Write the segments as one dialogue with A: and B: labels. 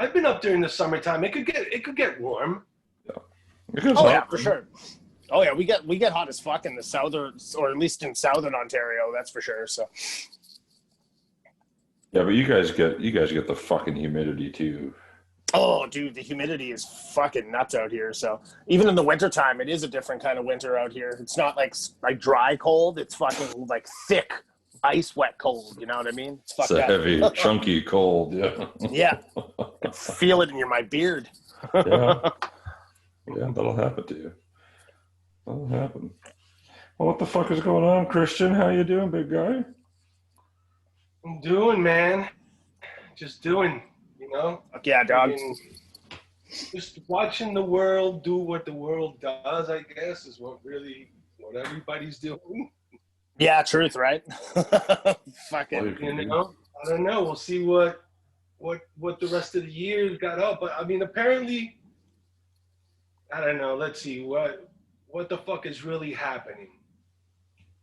A: I've been up there in the summertime. It could get warm.
B: Yeah. Oh yeah, for sure. Oh yeah, we get hot as fuck in the southern, or at least in southern Ontario. That's for sure. So.
C: Yeah, but you guys get the fucking humidity too.
B: Oh, dude, the humidity is fucking nuts out here. So even in the wintertime, it is a different kind of winter out here. It's not like dry cold. It's fucking like thick, ice wet cold. You know what I mean?
C: It's a heavy, chunky cold. Yeah.
B: Yeah. I can feel it in my beard.
C: Yeah. Yeah, that'll happen to you. That'll happen. Well, what the fuck is going on, Christian? How you doing, big guy?
A: I'm doing, man. Just doing. You know?
B: Yeah, dog.
A: Just watching the world do what the world does, I guess, is what everybody's doing.
B: Yeah, truth, right? Fucking.
A: You know? I don't know. We'll see what the rest of the year got up. But I mean, apparently, I don't know. Let's see what the fuck is really happening.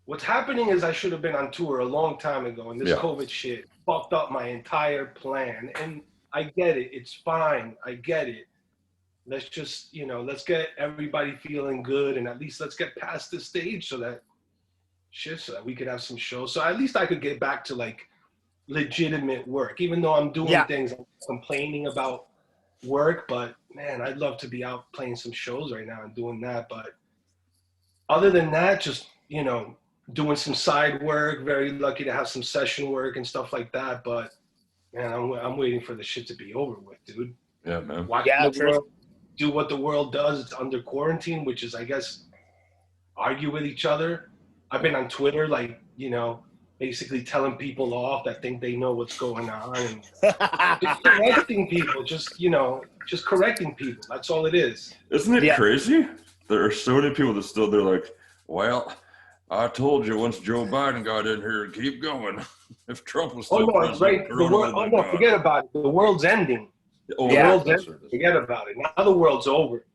A: What's happening is I should have been on tour a long time ago, and this COVID shit fucked up my entire plan. And I get it. It's fine. I get it. Let's just, let's get everybody feeling good, and at least let's get past the stage so that we could have some shows. So at least I could get back to like legitimate work, even though I'm doing things, I'm complaining about work. But man, I'd love to be out playing some shows right now and doing that. But other than that, just, doing some side work, very lucky to have some session work and stuff like that. But man, I'm waiting for the shit to be over with, dude.
C: Yeah, man.
A: The world do what the world does. It's under quarantine, which is, I guess, argue with each other. I've been on Twitter, like, basically telling people off that think they know what's going on, and just correcting people, just correcting people. That's all it is.
C: Isn't it crazy? There are so many people that they're like, well, I told you once Joe Biden got in here, keep going. If Trump was still president,
A: forget about it. The world's ending.
C: Oh,
A: the world's ending. Forget about it. Now the world's over.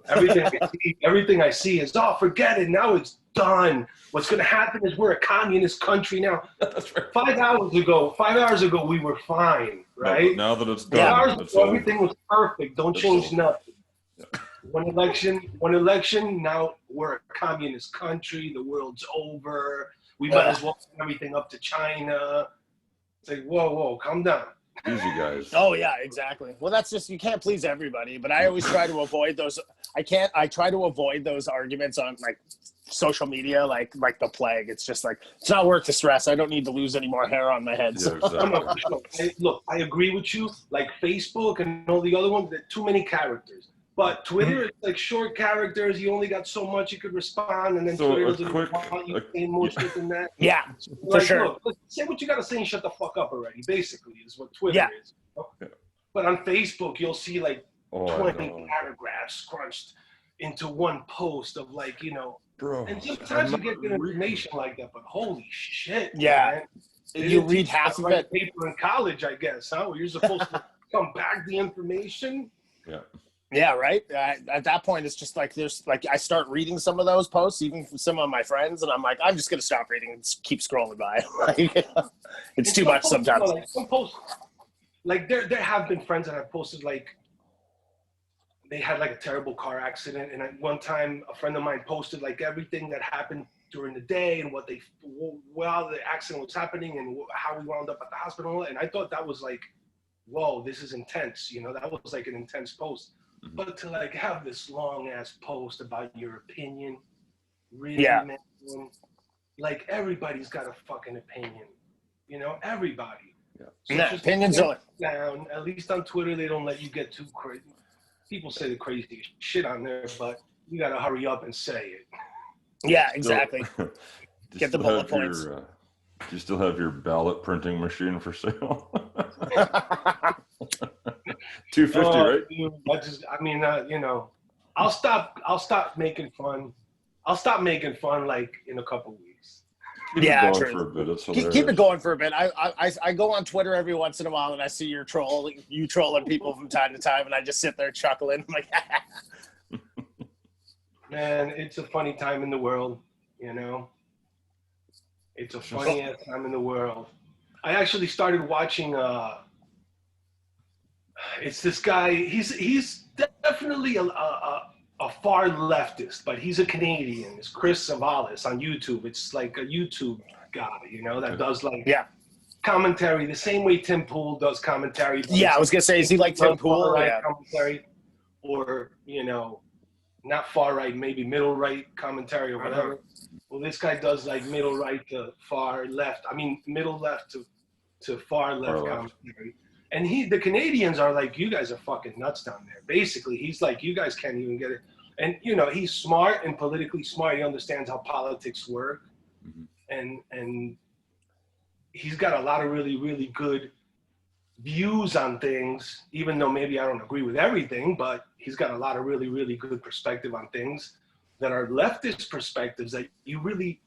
A: Everything I see is, forget it. Now it's done. What's going to happen is we're a communist country now.
C: That's right.
A: 5 hours ago, we were fine, right?
C: No, now that it's done,
A: 5 hours ago, everything was perfect. Don't change nothing. Yeah. One election, now we're a communist country. The world's over. We might as well put everything up to China. It's like, whoa, calm down.
C: Easy, guys.
B: Oh, yeah, exactly. Well, that's just, you can't please everybody, but I always try to avoid those. I try to avoid those arguments on, like, social media, like the plague. It's just like, it's not worth the stress. I don't need to lose any more hair on my head. So.
C: Yeah, exactly.
A: Look, I agree with you. Like Facebook and all the other ones, there are too many characters. But Twitter, it's like short characters. You only got so much you could respond, and then Twitter doesn't want you saying more shit than that.
B: Yeah, for sure.
A: Look, say what you got to say and shut the fuck up already, basically, is what Twitter is.
C: Yeah.
A: But on Facebook, you'll see like 20 paragraphs crunched into one post of like,
C: Bro,
A: and sometimes you get good information like that, but holy shit.
B: Yeah.
A: Man.
B: You read half of it.
A: Paper in college, I guess, huh? Where you're supposed to come back the information.
C: Yeah.
B: Yeah, right. At that point, it's just like I start reading some of those posts, even from some of my friends, and I'm like, I'm just gonna stop reading and keep scrolling by. It's too much sometimes.
A: Like some posts, like there have been friends that have posted like they had like a terrible car accident, and at one time a friend of mine posted like everything that happened during the day and while the accident was happening and how we wound up at the hospital, and I thought that was like, whoa, this is intense. That was like an intense post. But to like have this long ass post about your opinion, really, man, like everybody's got a fucking opinion, everybody.
B: Yeah. So opinions on
A: down. At least on Twitter, they don't let you get too crazy. People say the craziest shit on there, but you got to hurry up and say it.
B: Yeah, exactly. Get the bullet points.
C: Do you still have your ballot printing machine for sale? $250, right?
A: Dude, I'll stop making fun. I'll stop making fun like in a couple weeks.
C: Keep it going for a bit. It's
B: keep it going for a bit. I go on Twitter every once in a while and I see you trolling people from time to time, and I just sit there chuckling. I'm like,
A: man, it's a funny time in the world, It's a funny ass time in the world. I actually started watching It's this guy. He's definitely a far leftist, but he's a Canadian. It's Chris Savalas on YouTube. It's like a YouTube guy, you know, that does like commentary the same way Tim Pool does commentary.
B: Yeah, I was gonna say, is he like Tim Pool?
A: Right commentary, or you know, not far right, maybe middle right commentary or whatever. Well, this guy does like middle right to far left. I mean, middle left to far left commentary. And the Canadians are like, you guys are fucking nuts down there. Basically, he's like, you guys can't even get it. And you know, he's smart and politically smart. He understands how politics work, and he's got a lot of really, really good views on things. Even though maybe I don't agree with everything, but he's got a lot of really, really good perspective on things that are leftist perspectives that you really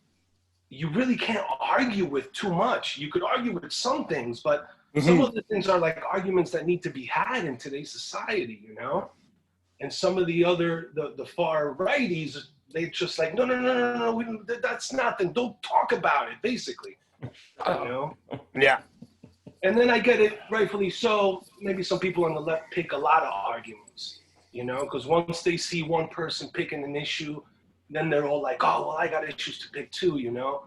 A: can't argue with too much. You could argue with some things, but some of the things are like arguments that need to be had in today's society, you know? And some of the other, the far righties, they just like, no, that's nothing. Don't talk about it, basically. You know?
B: Yeah.
A: And then I get it, rightfully so. Maybe some people on the left pick a lot of arguments, you know? Because once they see one person picking an issue, then they're all like, oh, well, I got issues to pick too, you know?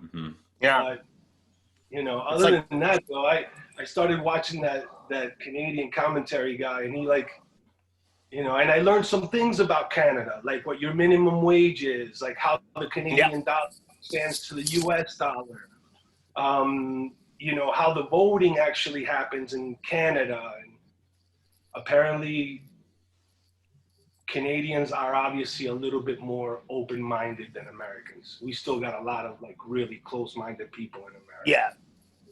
B: Yeah.
A: But, you know, other than that, though, I started watching that Canadian commentary guy, and he like, you know, and I learned some things about Canada, like what your minimum wage is, like how the Canadian dollar stands to the U.S. dollar, you know, how the voting actually happens in Canada. And apparently Canadians are obviously a little bit more open-minded than Americans. We still got a lot of like really close-minded people in America.
B: Yeah.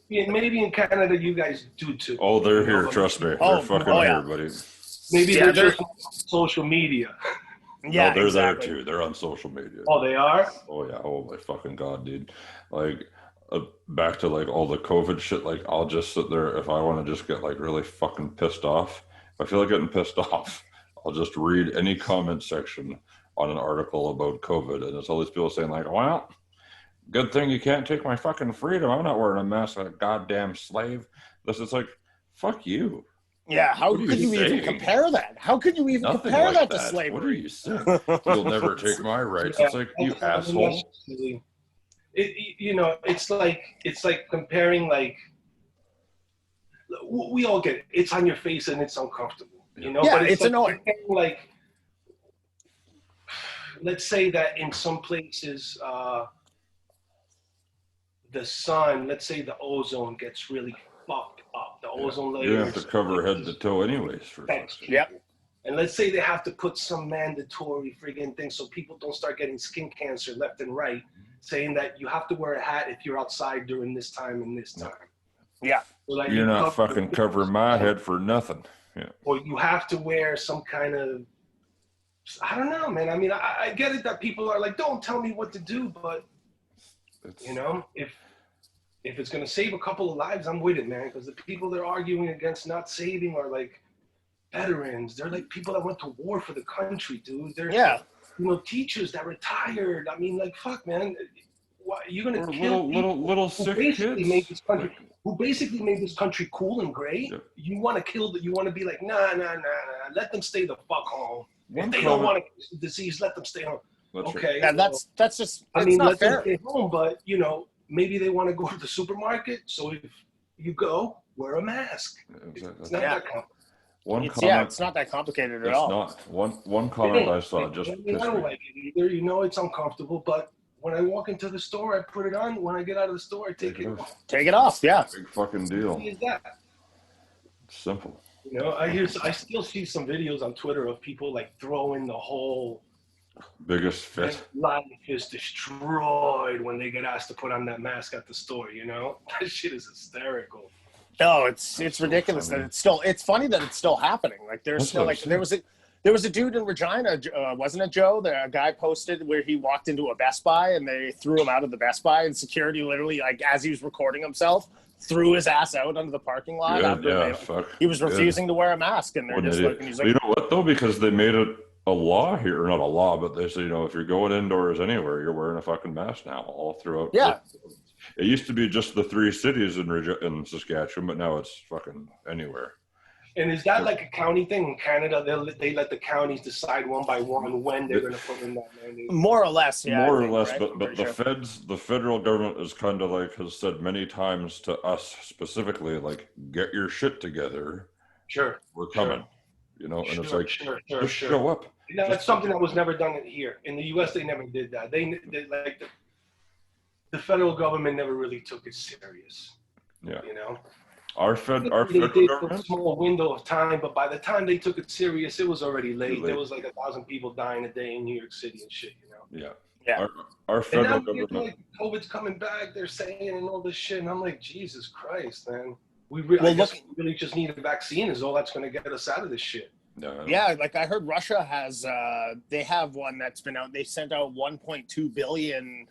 A: Yeah, maybe in Canada you guys do too.
C: Oh, they're here. Trust me. They're fucking here, buddy.
A: Maybe they're just on social media.
B: Yeah,
C: no, they're there too. They're on social media.
A: Oh, they are?
C: Oh, yeah. Oh, my fucking God, dude. Like, back to, like, all the COVID shit, like, I'll just sit there if I want to just get, like, really fucking pissed off. If I feel like getting pissed off, I'll just read any comment section on an article about COVID. And it's all these people saying, like, well, good thing you can't take my fucking freedom. I'm not wearing a mask like a goddamn slave. This is like, fuck you.
B: Yeah, how could you even compare that? How could you even compare that to slavery?
C: What are you saying? You'll never take my rights. It's like, you asshole.
A: You know, it's like comparing, like, we all get it. It's on your face and it's uncomfortable. You know,
B: yeah,
A: but
B: it's annoying.
A: Like, let's say that in some places, the sun, let's say the ozone gets really fucked up. The ozone layer.
C: You have to cover head to toe anyways.
A: And let's say they have to put some mandatory friggin' thing so people don't start getting skin cancer left and right, saying that you have to wear a hat if you're outside during this time and this time.
B: Yeah.
A: So like
C: you're not fucking covering my head for nothing. Yeah.
A: Or you have to wear some kind of, I don't know, man. I mean, I get it that people are like, don't tell me what to do, but you know, if it's going to save a couple of lives, I'm with it, man. Because the people they're arguing against not saving are like veterans. They're like people that went to war for the country, dude. They're, you know, teachers that retired. I mean, like, fuck, man. What, you're going to kill
C: little sick kids
A: who basically made this country cool and great. Yeah. You want to kill you want to be like, nah. Let them stay the fuck home. If they don't want to get the disease, let them stay home. Okay.
B: Yeah, that's just,
A: I mean, let
B: fair.
A: them stay home, but, you know, maybe they want to go to the supermarket. So if you go, wear a mask. It's not that complicated.
B: It's not that complicated at all.
C: It's not. One comment I saw just
A: I don't like it either. You know, it's uncomfortable, but when I walk into the store, I put it on. When I get out of the store, I take it off.
B: Take it off, yeah.
C: Big fucking deal.
A: Is that?
C: It's simple.
A: You know, I still see some videos on Twitter of people like throwing the whole
C: biggest fit.
A: Life is destroyed when they get asked to put on that mask at the store. You know, that shit is hysterical.
B: No, it's ridiculous that it's funny that it's still happening. Like there's still like there was a dude in Regina, wasn't it, Joe? A guy posted where he walked into a Best Buy and they threw him out of the Best Buy, and security literally, like as he was recording himself, threw his ass out onto the parking lot after he was refusing to wear a mask. And they're just like, and he's like,
C: you know what though? Because they made it a law here, or not a law, but they say, you know, if you're going indoors anywhere, you're wearing a fucking mask now all throughout.
B: Yeah.
C: It used to be just the 3 cities in Saskatchewan, but now it's fucking anywhere.
A: And is that like a county thing in Canada? They let the counties decide one by one when they're going to put in that mandate.
B: More or less, yeah.
C: More
B: I think,
C: or less,
B: right?
C: but the federal government is kind of like has said many times to us specifically, like, get your shit together.
A: Sure,
C: we're coming. You know, and it's like just show up.
A: No, that's something that was never done here in the U.S. They never did that. They like the federal government never really took it serious.
C: Yeah,
A: you know.
C: Our federal government,
A: a small window of time, but by the time they took it serious, it was already late. There was like 1,000 people dying a day in New York City and shit, you know.
B: Yeah.
C: Our federal government.
A: Like, COVID's coming back. They're saying and all this shit, and I'm like, Jesus Christ, man. I guess we really just need a vaccine. Is all that's going to get us out of this shit.
B: Yeah, like I heard Russia has, they have one that's been out. They sent out 1.2 billion.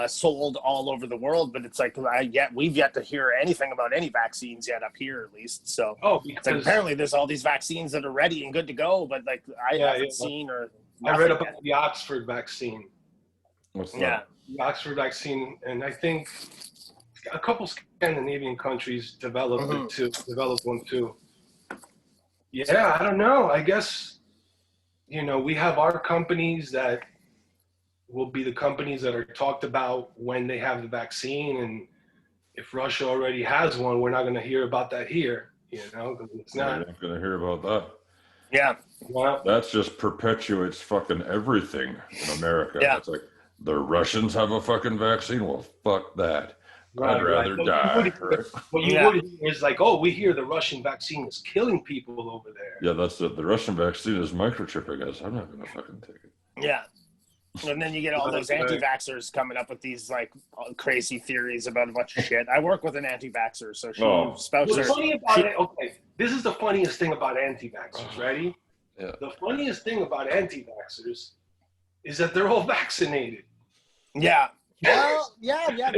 B: Sold all over the world, but it's like we've yet to hear anything about any vaccines yet up here, at least. So it's like apparently there's all these vaccines that are ready and good to go, but like I haven't seen or
A: I read about the Oxford vaccine.
C: What's that?
B: Yeah,
A: the Oxford vaccine, and I think a couple Scandinavian countries developed one too. Yeah, I don't know. I guess we have our companies that will be the companies that are talked about when they have the vaccine, and if Russia already has one, we're not going to hear about that here, it's not.
C: You're not going to hear about that.
B: Yeah.
A: Well,
C: that just perpetuates fucking everything in America.
B: Yeah.
C: It's like the Russians have a fucking vaccine. Well, fuck that.
A: Right,
C: I'd rather die.
A: What you would hear is like, oh, we hear the Russian vaccine is killing people over there.
C: Yeah, that's the Russian vaccine is microchip, I guess. I'm not going to fucking take it.
B: Yeah. And then you get all those anti-vaxxers coming up with these like crazy theories about a bunch of shit. I work with an anti-vaxxer, so she spouts her.
A: Funny about it, okay, this is the funniest thing about anti-vaxxers. Ready?
C: Yeah.
A: The funniest thing about anti-vaxxers is that they're all vaccinated.
B: Yeah. Well, yeah.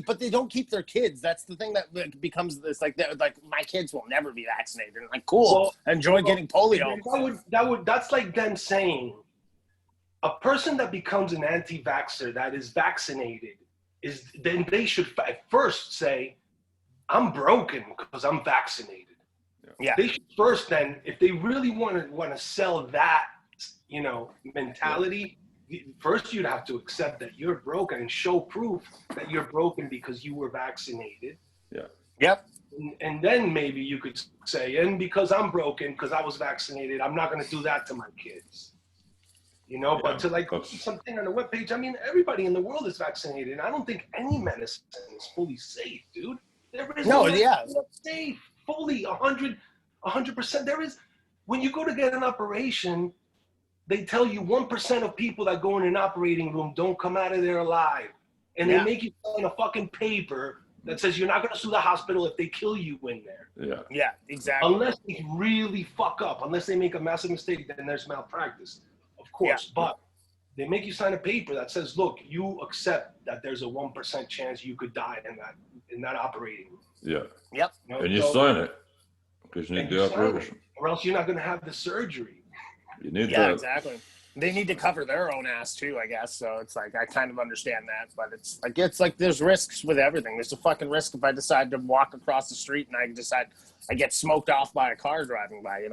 B: But they don't keep their kids. That's the thing that becomes this like my kids will never be vaccinated. And like, cool, enjoy getting polio.
A: That's like them saying, a person that becomes an anti-vaxxer that is vaccinated then they should first say, I'm broken because I'm vaccinated.
B: Yeah.
A: They should first then, if they really want to sell that, mentality, first you'd have to accept that you're broken and show proof that you're broken because you were vaccinated.
C: Yeah.
B: Yep.
A: And then maybe you could say, and because I'm broken because I was vaccinated, I'm not going to do that to my kids. But to like something on the webpage, I mean, everybody in the world is vaccinated. I don't think any medicine is fully safe, dude. There is no safe, fully 100%. There is, when you go to get an operation, they tell you 1% of people that go in an operating room don't come out of there alive. And they make you sign a fucking paper that says you're not going to sue the hospital if they kill you in there.
C: Yeah.
B: Yeah, exactly.
A: Unless they really fuck up, unless they make a massive mistake, then there's malpractice. Of course, but they make you sign a paper that says, look, you accept that there's a 1% chance you could die in that operating room.
C: Yeah.
B: Yep.
C: And you sign it because you need the operation.
A: Or else you're not going to have the surgery.
C: You need that.
B: Yeah, exactly. They need to cover their own ass too, I guess. So it's like, I kind of understand that, but it's like there's risks with everything. There's a fucking risk if I decide to walk across the street and I decide I get smoked off by a car driving by,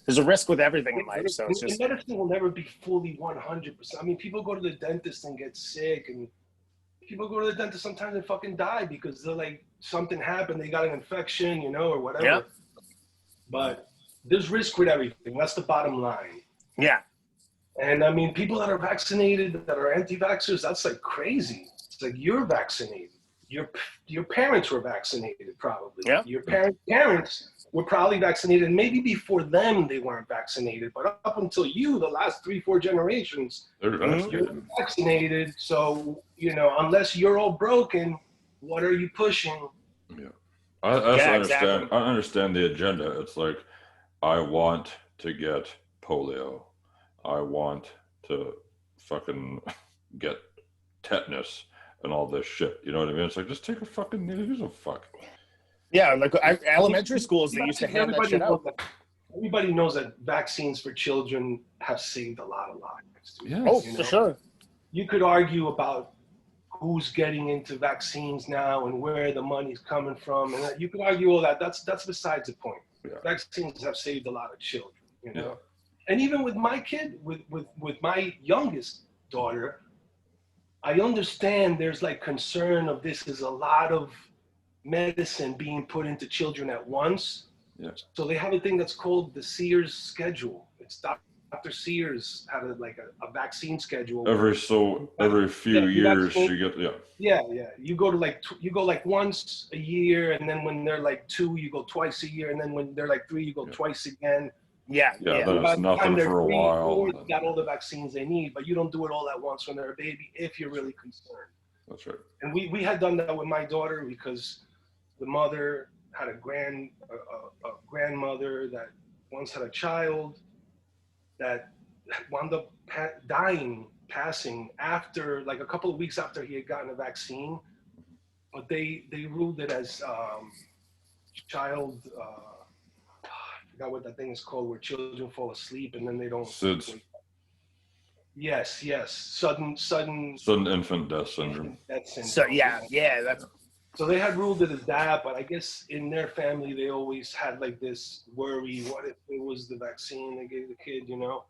B: There's a risk with everything in life, so it's just...
A: Medicine will never be fully 100%. I mean, people go to the dentist and get sick, and people go to the dentist sometimes and fucking die because they're like, something happened, they got an infection, or whatever.
B: Yep.
A: But there's risk with everything. That's the bottom line.
B: Yeah.
A: And I mean, people that are vaccinated, that are anti-vaxxers, that's like crazy. It's like, you're vaccinated. Your parents were vaccinated, probably.
B: Yeah.
A: Your parents were probably vaccinated, and maybe before them they weren't vaccinated, but up until you, the last 3-4 generations, you're vaccinated. So, unless you're all broken, what are you pushing?
C: Yeah. I understand.
B: Exactly.
C: I understand the agenda. It's like, I want to get polio. I want to fucking get tetanus and all this shit. You know what I mean? It's like, just take a fucking, who gives a fuck?
B: Yeah, like elementary schools, they used to hand that shit out.
A: Everybody knows that vaccines for children have saved a lot of lives.
C: Yes.
B: Oh, for sure.
A: You could argue about who's getting into vaccines now and where the money's coming from, and you could argue all that. That's besides the point. Vaccines have saved a lot of children, you know. And even with my kid, with my youngest daughter, I understand there's like concern of this is a lot of medicine being put into children at once.
C: Yeah.
A: So they have a thing that's called the Sears schedule. It's Dr. Sears had a vaccine schedule.
C: Every few years you get
A: Yeah. You go like once a year, and then when they're like 2, you go twice a year, and then when they're like 3, you go twice again.
B: Yeah.
C: Then it's nothing for a while.
A: They got all the vaccines they need, but you don't do it all at once when they're a baby if you're really concerned.
C: That's right.
A: And we had done that with my daughter because the mother had a grandmother that once had a child that wound up passing after, like a couple of weeks after he had gotten a vaccine, but they ruled it as child. I forgot what that thing is called, where children fall asleep and then they don't.
C: SIDS.
A: Yes. Sudden
C: infant death syndrome.
B: So that's.
A: So they had ruled it as that, but I guess in their family they always had like this worry: what if it was the vaccine they gave the kid? You know,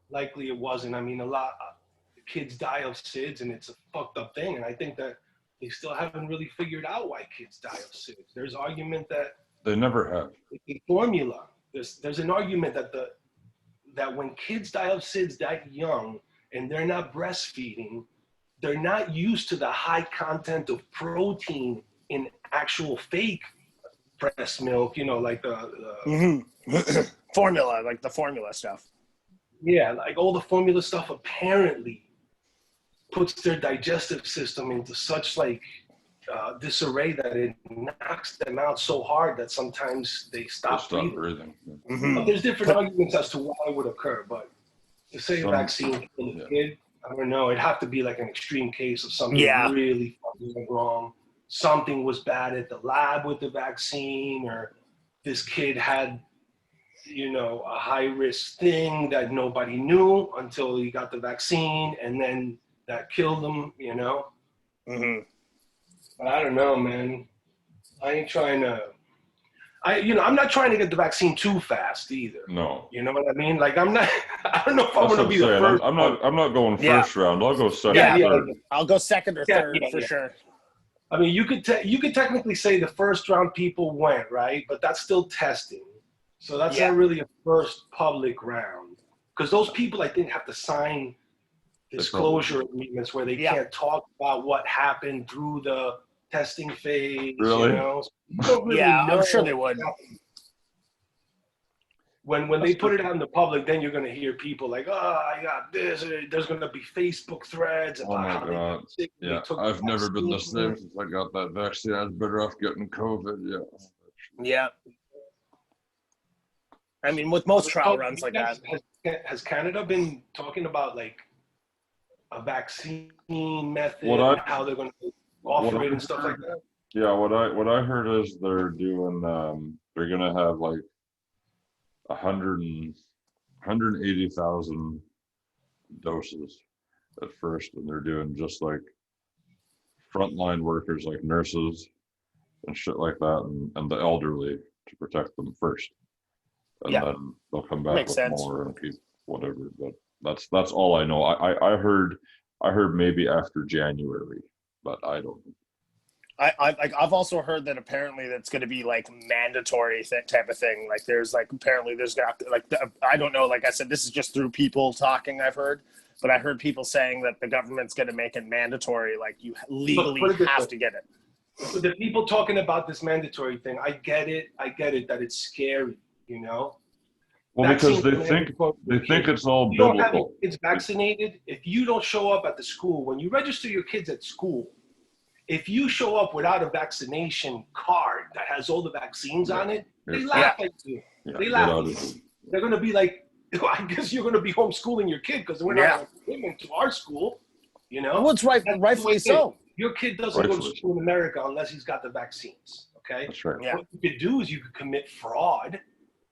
A: likely it wasn't. I mean, a lot of kids die of SIDS, and it's a fucked up thing. And I think that they still haven't really figured out why kids die of SIDS. There's argument that
C: they never have.
A: The formula. There's an argument that when kids die of SIDS that young and they're not breastfeeding, they're not used to the high content of protein in actual fake breast milk, you know, like the
B: formula, like the formula stuff.
A: Yeah, like all the formula stuff apparently puts their digestive system into such like disarray that it knocks them out so hard that sometimes they stop breathing. But there's different arguments as to why it would occur, but to say a vaccine killed a kid, I don't know. It'd have to be like an extreme case of something really fucking wrong. Something was bad at the lab with the vaccine, or this kid had, you know, a high risk thing that nobody knew until he got the vaccine, and then that killed him, you know? But I don't know, man. I ain't trying to. I'm not trying to get the vaccine too fast either.
C: No.
A: You know what I mean? Like, I'm not. I don't know if I'm going to be the first.
C: I'm not going first round. I'll go second. Third.
B: I'll go second or third for sure.
A: I mean, you could technically say the first round people went, right? But that's still testing, so that's not really a first public round, because those people I think have to sign disclosure agreements where they can't talk about what happened through the testing phase.
C: Really?
A: You know? So
B: I'm sure they would.
A: When they put it out in the public, then you're going to hear people like, "Oh, I got this." There's going to be Facebook threads about how they got sick.
C: Yeah, I've never been the same since I got that vaccine. I was better off getting COVID.
B: Yeah. I mean, with most trial runs like that.
A: Has Canada been talking about like a vaccine method and how they're going to offer it and stuff like that?
C: Yeah, what I heard is they're doing they're going to have like 180,000 doses at first, and they're doing just like frontline workers like nurses and shit like that, and the elderly to protect them first, and then they'll come back with more and keep whatever. But that's all I know. I heard maybe after January, but I don't know.
B: I've also heard that apparently that's going to be like mandatory type of thing. Like there's like apparently there's going to like I don't know. Like I said, this is just through people talking. I've heard, but I heard people saying that the government's going to make it mandatory. Like you legally have to get it.
A: The people talking about this mandatory thing, I get it that it's scary. You know.
C: Well, because they think it's all biblical.
A: It's vaccinated. If you don't show up at the school when you register your kids at school. If you show up without a vaccination card that has all the vaccines on it, they laugh at you. They laugh at you. They're going to be like, I guess you're going to be homeschooling your kid because we're not committing to our school, you know?
B: Well, it's rightfully so.
A: Your kid doesn't go to school in America unless he's got the vaccines, okay?
C: That's right.
A: What you could do is you could commit fraud.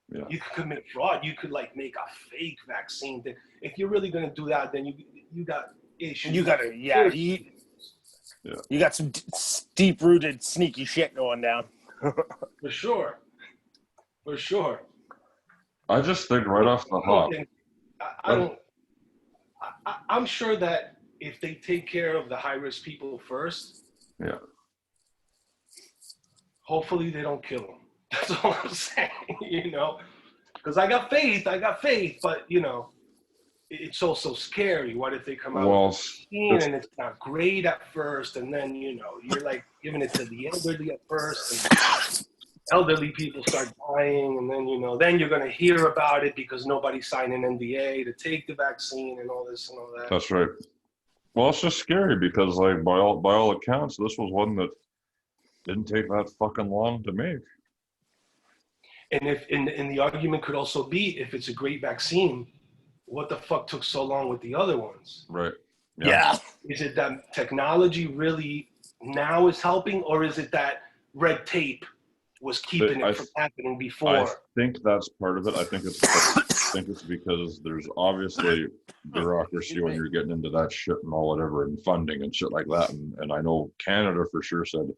C: Yeah.
A: You could commit fraud. You could, like, make a fake vaccine thing. If you're really going to do that, then you got issues.
B: You got to, you got some deep-rooted, sneaky shit going down.
A: For sure. for sure.
C: I just think right off the
A: I don't
C: hop.
A: think I don't. I'm sure that if they take care of the high risk people first,
C: Yeah.
A: hopefully they don't kill them. That's all I'm saying. You know, because I got faith, but you know, it's also scary. What if they come out with
C: Well,
A: a vaccine and it's not great at first, and then you know you're like giving it to the elderly at first, and elderly people start dying, and then you know then you're gonna hear about it because nobody signed an NDA to take the vaccine and all this and all that.
C: that's right. Well, it's just scary because, like, by all accounts, this was one that didn't take that fucking long to make.
A: And if and the argument could also be if it's a great vaccine, what the fuck took so long with the other ones?
C: Right.
B: Yeah.
A: Is it that technology really now is helping, or is it that red tape was keeping it from happening before?
C: I think that's part of it. I think it's because there's obviously bureaucracy when you're getting into that shit and all whatever and funding and shit like that. And I know Canada for sure said,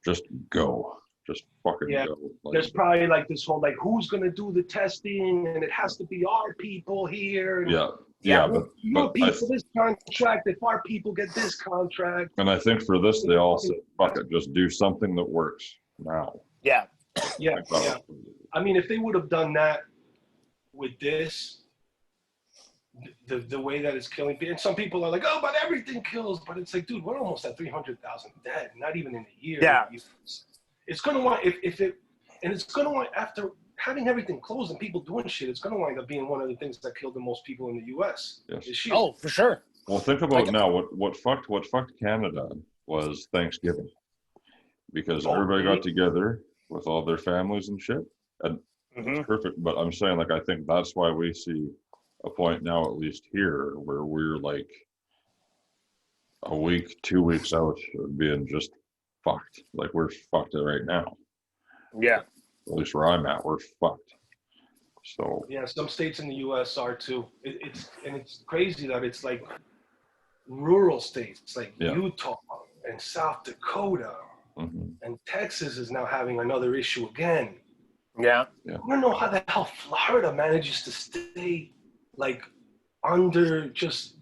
C: just go. Just fucking go. Like,
A: there's probably like this whole like who's gonna do the testing and it has to be our people here. And
C: yeah,
A: your people this contract if our people get this contract.
C: And I think for this they all said, fuck it, just do something that works now.
B: Yeah.
A: I mean, if they would have done that with this, the way that it's killing people, and some people are like, oh, but everything kills, but it's like, dude, we're almost at 300,000 dead, not even in a year.
B: Yeah.
A: It's going to want, if it, and it's going to want, after having everything closed and people doing shit, it's going to wind up being one of the things that killed the most people in the U.S.
C: Yes.
B: Oh, for sure.
C: Well, think about now, what fucked Canada was Thanksgiving. Because everybody got together with all their families and shit. And it's perfect. But I'm saying, like, I think that's why we see a point now, at least here, where we're like a week, 2 weeks out of being just fucked. Like, we're fucked right now.
B: Yeah.
C: At least where I'm at, we're fucked. So.
A: Yeah, some states in the U.S. are too. It's crazy that it's like rural states like Utah and South Dakota. And Texas is now having another issue again.
B: Yeah.
A: I don't know how the hell Florida manages to stay like under just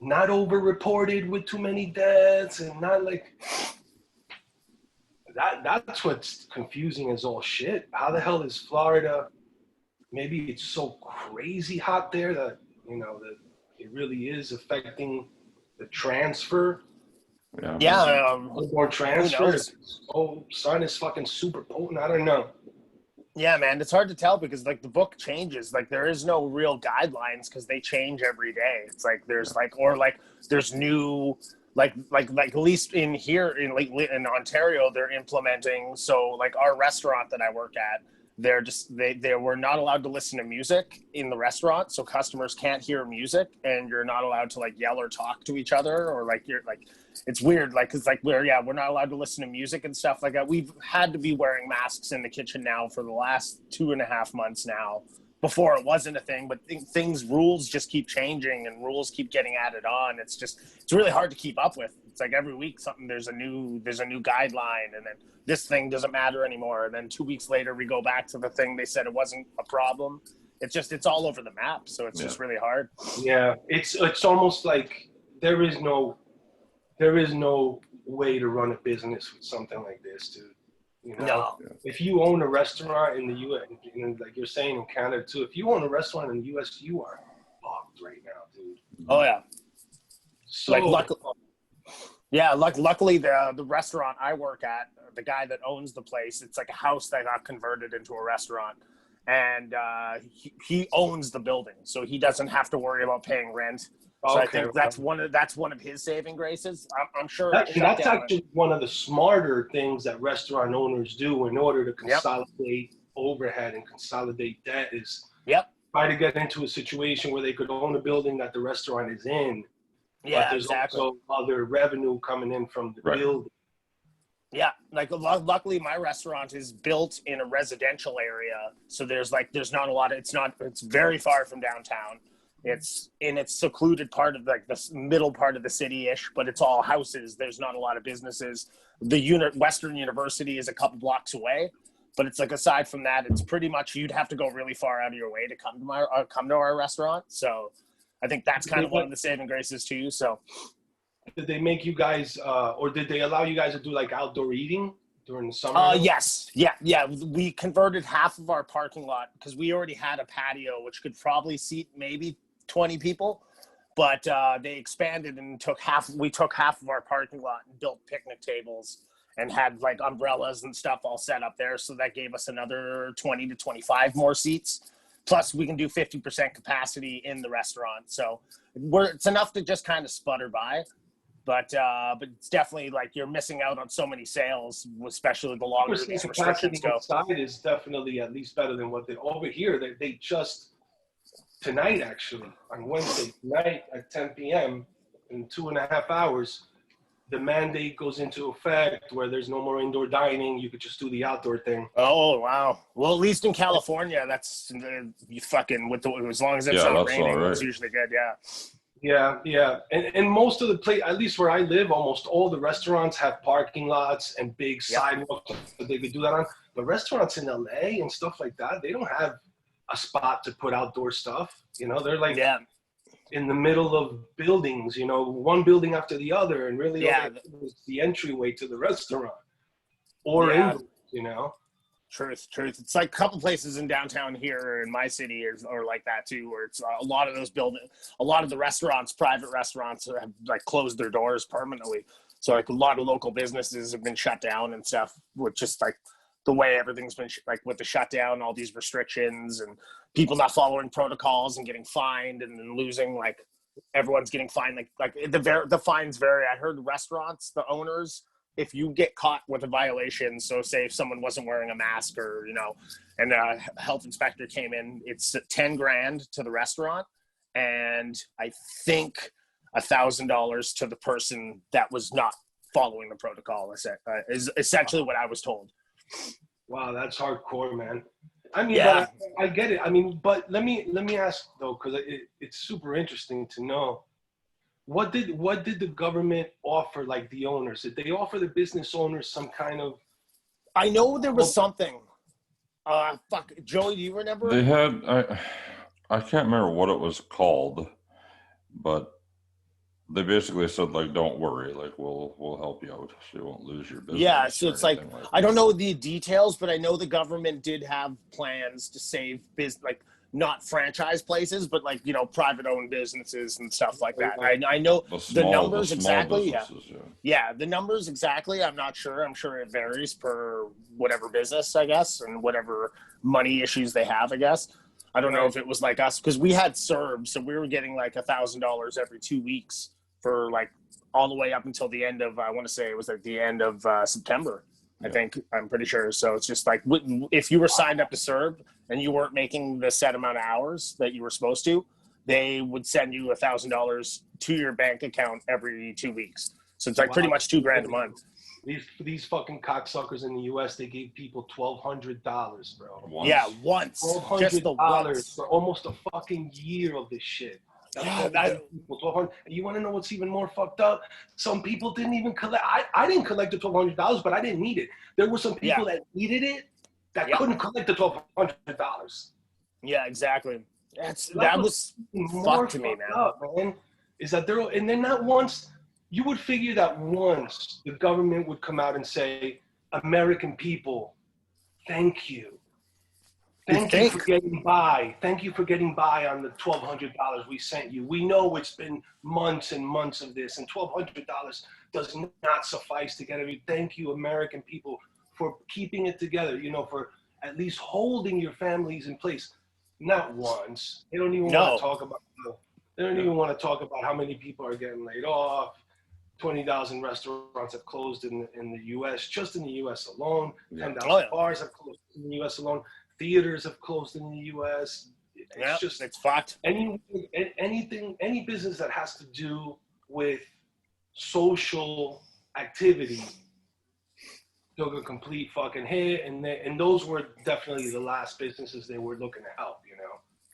A: not over-reported with too many deaths and not like that's what's confusing as all shit. How the hell is Florida? Maybe it's so crazy hot there that you know that it really is affecting the transfer. Unborn transfer. Oh, sun is fucking super potent. I don't know.
B: Yeah, man, it's hard to tell because like the book changes. Like there is no real guidelines because they change every day. It's like there's there's new like at least in here in Ontario they're implementing. So like our restaurant that I work at, they were not allowed to listen to music in the restaurant, so customers can't hear music, and you're not allowed to like yell or talk to each other, or like you're like it's weird, like it's like we're not allowed to listen to music and stuff like that. We've had to be wearing masks in the kitchen now for the last 2.5 months now. Before it wasn't a thing, but rules just keep changing and rules keep getting added on. It's really hard to keep up with. It's like every week there's a new guideline, and then this thing doesn't matter anymore. And then 2 weeks later we go back to the thing they said it wasn't a problem. It's all over the map. So it's just really hard.
A: Yeah. It's almost like there is no way to run a business with something like this, dude. You know,
B: no.
A: If you own a restaurant in the U.S., like you're saying in Canada too, if you own a restaurant in the U.S., you are fucked right now, dude.
B: Oh yeah.
A: So
B: luckily the restaurant I work at, the guy that owns the place, it's like a house that got converted into a restaurant, and he owns the building, so he doesn't have to worry about paying rent. So I think that's one of his saving graces. I'm sure
A: that's actually one of the smarter things that restaurant owners do in order to consolidate overhead and consolidate debt is try to get into a situation where they could own a building that the restaurant is in.
B: Yeah,
A: but there's also other revenue coming in from the building.
B: Yeah, like luckily my restaurant is built in a residential area, so there's not a lot of, it's very far from downtown. It's in its secluded part of like the middle part of the city-ish, but it's all houses. There's not a lot of businesses. The Western University is a couple blocks away. But it's like, aside from that, it's pretty much, you'd have to go really far out of your way to come to our restaurant. So I think that's kind of one of the saving graces too. So
A: did they make you guys, or did they allow you guys to do like outdoor eating during the summer?
B: Yes. Yeah. We converted half of our parking lot because we already had a patio, which could probably seat maybe 20 people. But they expanded and we took half of our parking lot and built picnic tables and had like umbrellas and stuff all set up there. So that gave us another 20 to 25 more seats. Plus we can do 50% capacity in the restaurant. So it's enough to just kind of sputter by. But it's definitely like you're missing out on so many sales, especially the longer these restrictions go.
A: Inside is definitely at least better than what they over here. They just tonight, actually, on Wednesday night at 10 p.m. in 2.5 hours, the mandate goes into effect where there's no more indoor dining. You could just do the outdoor thing.
B: Oh, wow. Well, at least in California, that's you fucking as long as it's not raining, it's usually good. Yeah.
A: Yeah. And most of the at least where I live, almost all the restaurants have parking lots and big sidewalks that they could do that on. But restaurants in LA and stuff like that, they don't have a spot to put outdoor stuff. You know, they're like in the middle of buildings, you know, one building after the other, and really the entryway to the restaurant or indoors, you know.
B: Truth. It's like a couple places in downtown here in my city are like that too, where it's a lot of those a lot of the restaurants, private restaurants, have like closed their doors permanently. So like a lot of local businesses have been shut down and stuff, with just like the way everything's been like with the shutdown, all these restrictions and people not following protocols and getting fined and then losing, like everyone's getting fined. Like the fines vary. I heard restaurants, the owners, if you get caught with a violation, so say if someone wasn't wearing a mask or, you know, and a health inspector came in, it's $10,000 to the restaurant. And I think $1,000 to the person that was not following the protocol is essentially what I was told.
A: Wow, that's hardcore, man. I mean, but I get it. I mean, but let me ask though, because it's super interesting to know. What did the government offer, like the owners? Did they offer the business owners some kind of?
B: I know there was something. Joey, do you remember?
C: They had I can't remember what it was called, but they basically said, like, don't worry, like we'll help you out so you won't lose your business.
B: Yeah, so it's like I don't know the details, but I know the government did have plans to save like not franchise places, but like, you know, private owned businesses and stuff like that. I know the numbers exactly. Yeah, the numbers exactly. I'm not sure. I'm sure it varies per whatever business, I guess, and whatever money issues they have, I guess. I don't know if it was like us, because we had CERB, so we were getting like $1,000 every 2 weeks for like all the way up until the end of, I want to say it was at the end of September. I think, I'm pretty sure. So it's just like, if you were signed up to CERB and you weren't making the set amount of hours that you were supposed to, they would send you $1,000 to your bank account every 2 weeks. So it's like pretty much $2,000 a month.
A: These fucking cocksuckers in the U.S., they gave people $1,200, bro.
B: Once. Yeah, once.
A: $1,200 for almost a fucking year of this shit. You want to know what's even more fucked up? Some people didn't even collect. I didn't collect the $1,200, but I didn't need it. There were some people that needed it that couldn't collect the $1,200.
B: Yeah, exactly. That was fucked to me,
A: man. Is that they're not once. You would figure that once the government would come out and say, American people, thank you. Thank you for getting by. Thank you for getting by on the $1,200 we sent you. We know it's been months and months of this, and $1,200 does not suffice to get everything. Thank you, American people, for keeping it together, you know, for at least holding your families in place. Not once. They don't even want to talk about They don't even want to talk about how many people are getting laid off. 20,000 restaurants have closed in the U.S., just in the U.S. alone. 10,000 bars have closed in the U.S. alone. Theaters have closed in the U.S.
B: It's fucked.
A: Any business that has to do with social activity took a complete fucking hit, and those were definitely the last businesses they were looking to help. You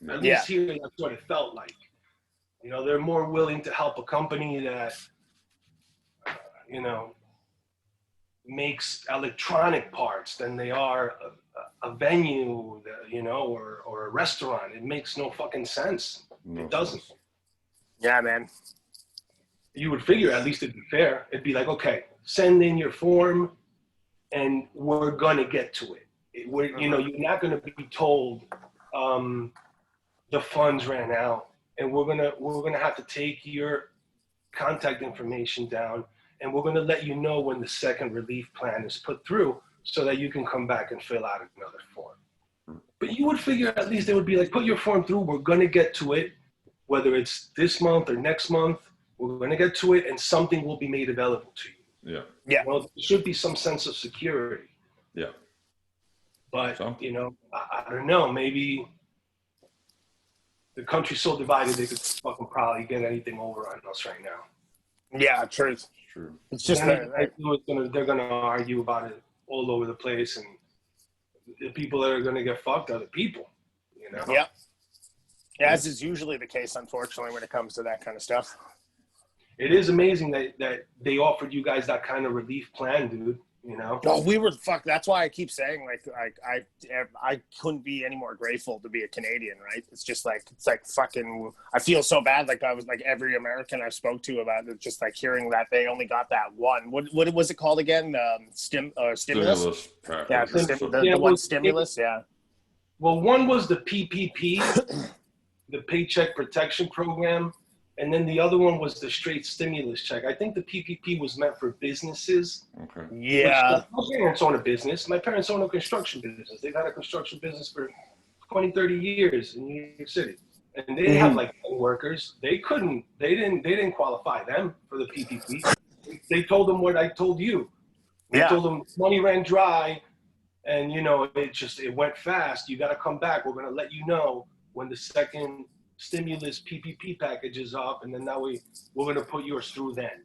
A: know, at least here that's what it felt like. You know, they're more willing to help a company that, you know, makes electronic parts than they are a venue, or a restaurant. It makes no fucking sense.
C: No
A: It doesn't.
C: sense.
B: Yeah, man.
A: You would figure at least it'd be fair. It'd be like, okay, send in your form, and we're gonna get to it. You're not gonna be told the funds ran out, and we're gonna have to take your contact information down, and we're gonna let you know when the second relief plan is put through, so that you can come back and fill out another form. But you would figure at least they would be like, put your form through. We're gonna get to it, whether it's this month or next month. We're going to get to it, and something will be made available to you.
C: Yeah.
B: Yeah.
A: There should be some sense of security.
C: Yeah.
A: But, I don't know. Maybe the country's so divided they could fucking probably get anything over on us right now.
B: Yeah, truth.
C: True.
B: It's just
A: they're going to argue about it all over the place, and the people that are going to get fucked are the people,
B: Yeah. As is usually the case, unfortunately, when it comes to that kind of stuff.
A: It is amazing that they offered you guys that kind of relief plan, dude.
B: No, we were fuck. That's why I keep saying I couldn't be any more grateful to be a Canadian, right? It's just like fucking. I feel so bad. Like I was like every American I spoke to about it, just like hearing that they only got that one. What was it called again? Stimulus.
C: Stimulus package.
B: Yeah, the one stimulus. Yeah.
A: Well, one was the PPP, the Paycheck Protection Program. And then the other one was the straight stimulus check. I think the PPP was meant for businesses.
C: Okay.
B: Yeah.
A: My parents own a business. My parents own a construction business. They've had a construction business for 20, 30 years in New York City. And they have like 10 workers. They didn't qualify them for the PPP. They told them what I told you. They told them money ran dry, and it went fast. You got to come back. We're going to let you know when the second stimulus PPP package is up, and then that way we're going to put yours through then.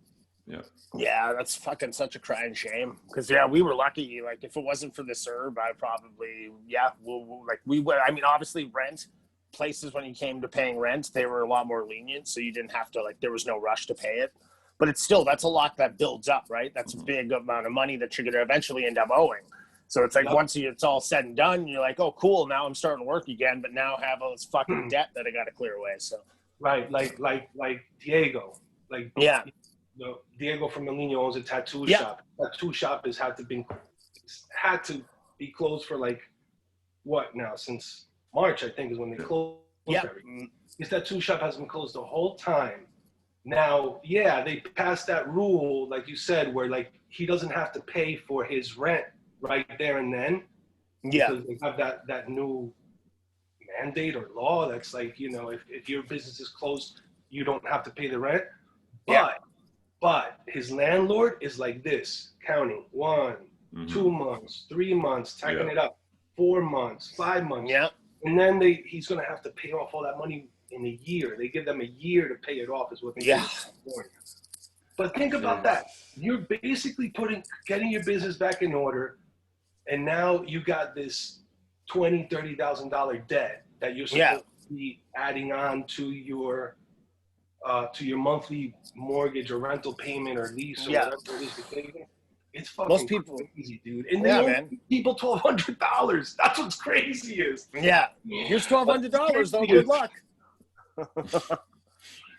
B: Yeah, that's fucking such a crying shame. Because we were lucky. Like if it wasn't for the CERB, I probably I mean, obviously rent places when you came to paying rent, they were a lot more lenient, so you didn't have to there was no rush to pay it. But it's still, that's a lot that builds up, right? That's a big amount of money that you're going to eventually end up owing. So it's like once it's all said and done, you're like, oh, cool, now I'm starting to work again, but now I have all this fucking debt that I got to clear away. So
A: right, like Diego, Diego from Molino owns a tattoo shop. Tattoo shop had to be closed for what now? Since March, I think, is when they closed. His tattoo shop has been closed the whole time. Now, they passed that rule, like you said, where he doesn't have to pay for his rent right there and then. Because they have that new mandate or law that's if your business is closed, you don't have to pay the rent. But his landlord is like this, counting 1, 2 months, 3 months, tacking it up, 4 months, 5 months. And then he's going to have to pay off all that money in a year. They give them a year to pay it off is what they do in California. But think about that. You're basically getting your business back in order, and now you got this $20,000, $30,000 debt that you're supposed to be adding on to your monthly mortgage or rental payment or lease or whatever it is you're taking. It's fucking
B: most people
A: crazy, dude. And they owe people $1,200. That's what's crazy is.
B: Yeah. Here's $1,200 though. Good luck.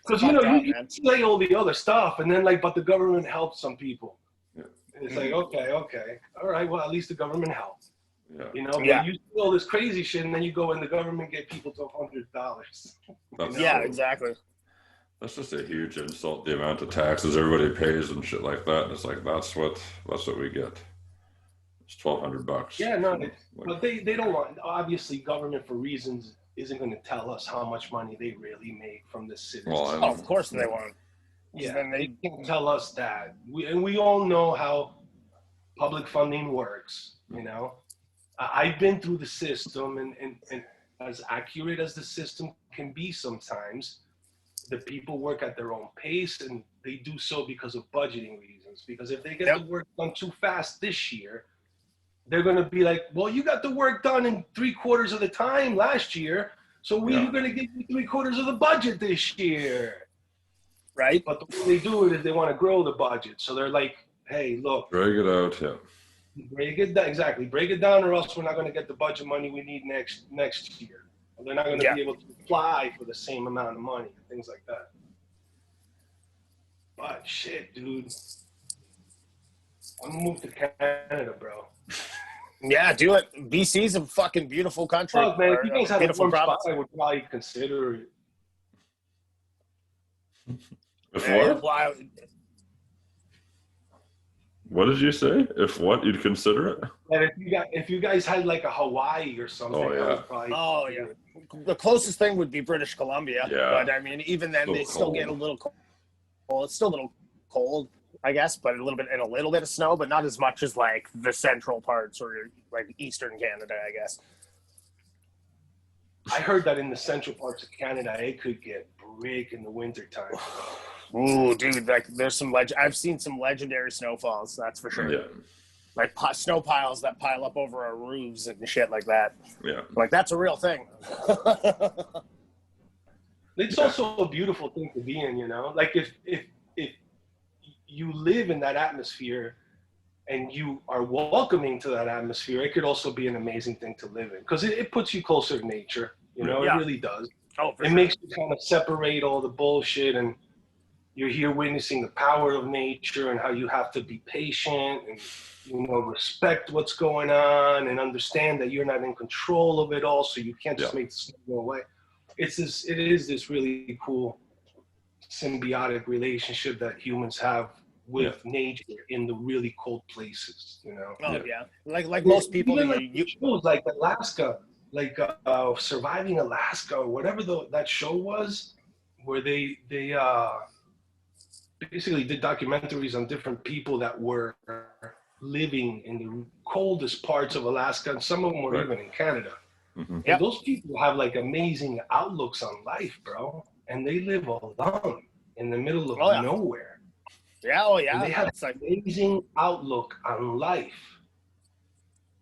A: Because you say all the other stuff, and then but the government helps some people. And it's like, okay, all right, well, at least the government helped. But you do all this crazy shit, and then you go and the government get people to $100.
C: Yeah,
B: exactly.
C: That's just a huge insult, the amount of taxes everybody pays and shit like that. And it's like that's what we get. It's $1,200.
A: Yeah, no, but they don't want, obviously government for reasons isn't going to tell us how much money they really make from the citizens.
B: Well, of course they won't.
A: Yeah, and they can tell us that. We all know how public funding works, I've been through the system, and as accurate as the system can be sometimes, the people work at their own pace, and they do so because of budgeting reasons. Because if they get the work done too fast this year, they're going to be like, well, you got the work done in 3/4 of the time last year, so we're going to give you 3/4 of the budget this year. Right? But the way they do it is they want to grow the budget. So they're like, hey, look.
C: Drag it out,
A: Break it down, exactly. Break it down, or else we're not going to get the budget money we need next year. They're not going to be able to apply for the same amount of money and things like that. But shit, dude, I'm gonna move to Canada, bro.
B: Yeah, do it. BC's a fucking beautiful country.
A: Fuck, man, if you guys have a
B: beautiful
A: warm
B: province.
A: spot, I would probably consider it.
C: If
B: Yeah,
C: what?
B: well,
C: What did you say? If what? You'd consider it?
A: And if you guys had like a Hawaii or something,
C: Oh, yeah.
A: I would probably.
B: Oh yeah, the closest thing would be British Columbia.
C: Yeah.
B: But I mean, even then,
C: So
B: they still get a
C: cold.
B: little cold. Well, it's still a little cold, I guess, but a little bit of snow, but not as much as like the central parts or like eastern Canada, I guess.
A: I heard that in the central parts of Canada, it could get brick in the wintertime.
B: Ooh, dude, like there's some I've seen some legendary snowfalls, that's for sure.
C: Yeah.
B: Like snow piles that pile up over our roofs and shit like that.
C: Yeah.
B: Like that's a real thing.
A: It's also a beautiful thing to be in, you know. Like if you live in that atmosphere and you are welcoming to that atmosphere, it could also be an amazing thing to live in because it puts you closer to nature. You know,
B: Yeah.
A: it really does.
B: Oh, for
A: It
B: sure.
A: makes you kind of separate all the bullshit, and you're here witnessing the power of nature and how you have to be patient and, you know, respect what's going on and understand that you're not in control of it all, so you can't just make the snow go away. It is this really cool symbiotic relationship that humans have with nature in the really cold places, you know.
B: Oh yeah, like most people,
A: even like shows like Alaska, like Surviving Alaska or whatever that show was, where they basically did documentaries on different people that were living in the coldest parts of Alaska, and some of them were even in Canada.
C: Mm-hmm.
A: And those people have like amazing outlooks on life, bro, and they live alone in the middle of nowhere.
B: Yeah, oh yeah.
A: And they have
B: it's like
A: amazing outlook on life.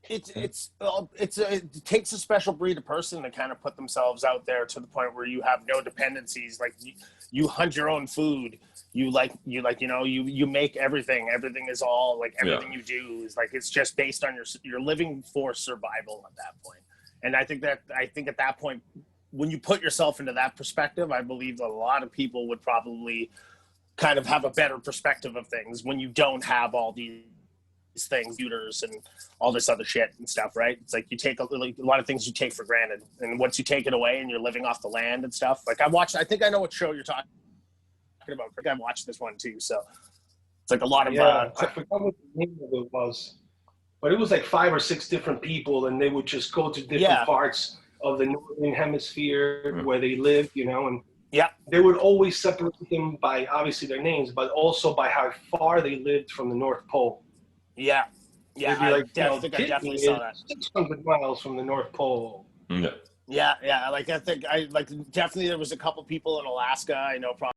B: it takes a special breed of person to kind of put themselves out there to the point where you have no dependencies. Like you hunt your own food. You make everything. Everything is all like everything you do is like it's just based on you're living for survival at that point. And I think at that point, when you put yourself into that perspective, I believe that a lot of people would probably kind of have a better perspective of things when you don't have all these things, computers and all this other shit and stuff, right? It's like you take a lot of things you take for granted, and once you take it away and you're living off the land and stuff. Like I think I know what show you're talking about. I think I watched this one too, so it's like a lot of
A: I forgot what the name of it was, but it was like 5 or 6 different people, and they would just go to different parts of the northern hemisphere where they lived, you know, and they would always separate them by obviously their names, but also by how far they lived from the North Pole.
B: Yeah, I
A: like,
B: think I definitely saw that.
A: 600 miles from the North Pole.
C: Yeah.
B: Yeah. Like I think definitely there was a couple people in Alaska I know probably